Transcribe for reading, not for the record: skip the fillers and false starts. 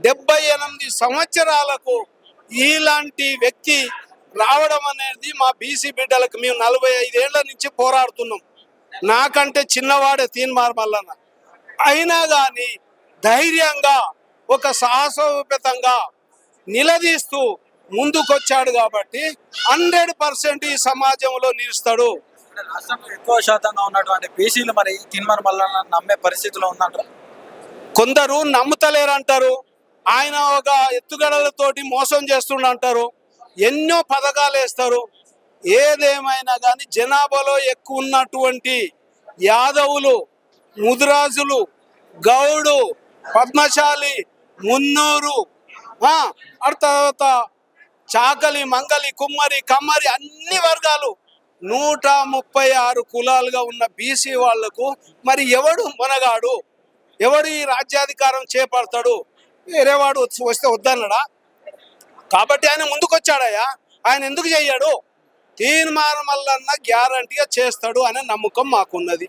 78 సంవత్సరాలకు ఇలాంటి వ్యక్తి రావడం అనేది మా బీసీ బిడ్డలకు మేము 45 ఏళ్ల నుంచి పోరాడుతున్నాం. నాకంటే చిన్నవాడే తీన్మార్ మల్లన్న. అయినా కానీ ధైర్యంగా ఒక సాహసోపేతంగా నిలదీస్తూ ముందుకొచ్చాడు కాబట్టి 100% ఈ సమాజంలో నిలుస్తాడు. రాష్ట్రంలో ఎక్కువ శాతంగా ఉన్నటువంటి బీసీలు మరి తీన్మార్ మల్లన్న నమ్మే పరిస్థితిలో ఉందంటారు. కొందరు నమ్ముతలేరంటారు. ఆయన ఒక ఎత్తుగడలతోటి మోసం చేస్తుండంటారు. ఎన్నో పథకాలు వేస్తారు. ఏదేమైనా కానీ జనాభాలో ఎక్కువ ఉన్నటువంటి యాదవులు, ముదిరాజులు, గౌడు, పద్మశాలి, మున్నూరు, తర్వాత చాకలి, మంగలి, కుమ్మరి, కమ్మరి అన్ని వర్గాలు 136 కులాలుగా ఉన్న బీసీ వాళ్లకు మరి ఎవడు మొనగాడు? ఎవడు ఈ రాజ్యాధికారం చేపడతాడు? వేరేవాడు వస్తే వద్దన్నాడా? కాబట్టి ఆయన ముందుకొచ్చాడయ్యా. ఆయన ఎందుకు చెయ్యాడు? తీన్మార్ మల్లన్న గ్యారంటీగా చేస్తాడు అనే నమ్మకం మాకున్నది.